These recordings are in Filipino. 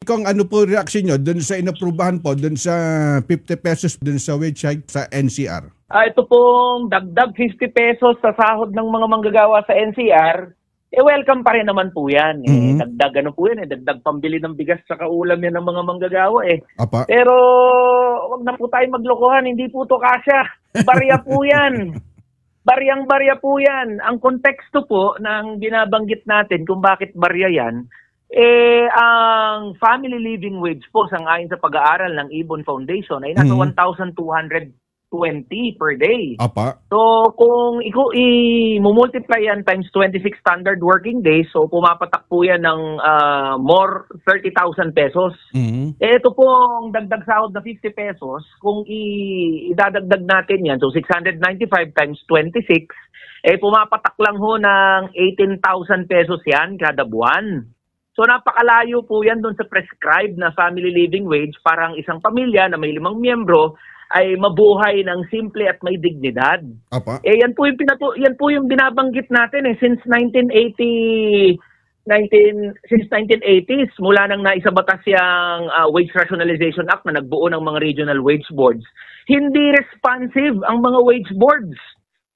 Kung ano po reaction nyo dun sa inaprubahan po, dun sa 50 pesos dun sa wage hike sa NCR? Ito pong dagdag 50 pesos sa sahod ng mga manggagawa sa NCR, welcome pa rin naman po yan. Dagdag ano po yan, dagdag pambili ng bigas sa kaulam yan ng mga manggagawa Apa. Pero wag na po tayo maglokohan, hindi po to kasya. Barya po yan. Baryang-barya po yan. Ang konteksto po ng binabanggit natin kung bakit barya yan, ang family living wage po sang-ayon sa pag-aaral ng Ibon Foundation ay nasa 1,220 per day. Apa. So kung i-multiply yan times 26 standard working days, so pumapatak po yan ng more 30,000 pesos. Ito pong dagdag sahod na 50 pesos, kung idadagdag natin yan, so 695 times 26, pumapatak lang ho ng 18,000 pesos yan kada buwan. So napakalayo po yan doon sa prescribed na family living wage para ang isang pamilya na may 5 miyembro ay mabuhay ng simple at may dignidad. Apa. Yan po yung binabanggit natin since 1980s mula nang naisabatas yung Wage Rationalization Act na nagbuo ng mga regional wage boards. Hindi responsive ang mga wage boards.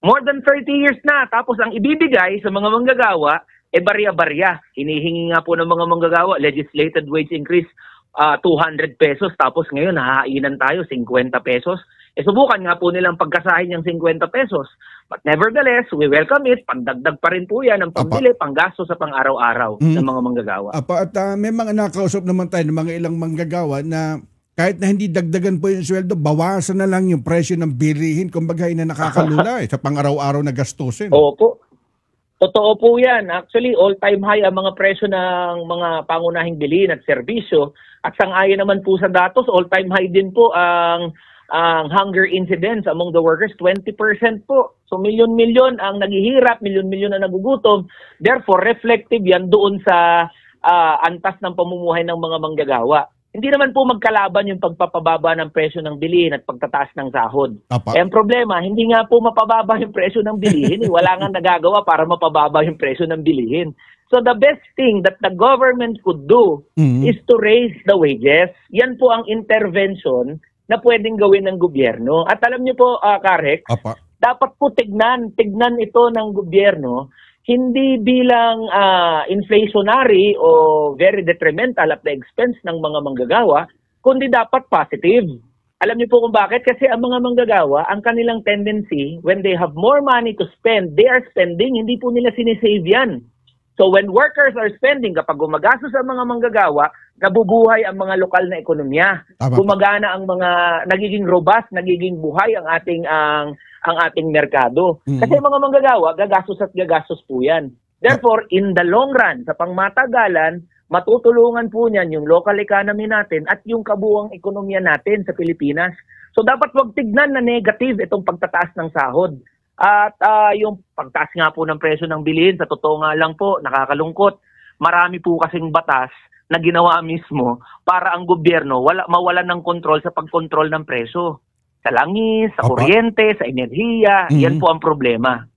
More than 30 years na, tapos ang ibibigay sa mga manggagawa barya-barya. Hinihingi nga po ng mga manggagawa legislated wage increase 200 pesos, tapos ngayon hahainan tayo 50 pesos. Subukan nga po nilang pagkasahin yung 50 pesos. But nevertheless, we welcome it. Pandagdag pa rin po yan ang pambili, panggasto sa pang-araw-araw ng mga manggagawa. At may mga nakausap naman tayo ng mga ilang manggagawa na kahit na hindi dagdagan po yung sweldo, bawasan na lang yung presyo ng bilihin. Kumbaga na nakakalula sa pang-araw-araw na gastusin. Opo. Totoo po yan. Actually, all-time high ang mga presyo ng mga pangunahing bilihin at serbisyo. At sang-ayon naman po sa datos, all-time high din po ang hunger incidence among the workers, 20% po. So milyon-milyon ang naghihirap, milyon-milyon ang nagugutom. Therefore, reflective yan doon sa antas ng pamumuhay ng mga manggagawa. Hindi naman po magkalaban yung pagpapababa ng presyo ng bilihin at pagtataas ng sahod. Ang problema, hindi nga po mapababa yung presyo ng bilihin. Wala nga nagagawa para mapababa yung presyo ng bilihin. So the best thing that the government could do is to raise the wages. Yan po ang intervention na pwedeng gawin ng gobyerno. At alam niyo po, Karek, dapat po tignan ito ng gobyerno hindi bilang inflationary o very detrimental at the expense ng mga manggagawa, kundi dapat positive. Alam niyo po kung bakit? Kasi ang mga manggagawa, ang kanilang tendency, when they have more money to spend, they are spending, hindi po nila sinisave yan. So when workers are spending, kapag gumagastos ang mga manggagawa, nabubuhay ang mga lokal na ekonomiya. Gumagana ang mga, nagiging robust, nagiging buhay ang ating merkado. Kasi mga manggagawa, gagastos at gagastos po yan. Therefore, in the long run, sa pangmatagalan, matutulungan po niyan yung local economy natin at yung kabuuang ekonomiya natin sa Pilipinas. So dapat wag tignan na negative itong pagtataas ng sahod. At yung pagtaas nga po ng presyo ng bilihin, sa totoo nga lang po, nakakalungkot. Marami po kasing batas na ginawa mismo para ang gobyerno mawalan ng kontrol sa pagkontrol ng presyo. Sa langis, sa kuryente, sa enerhiya, yan po ang problema.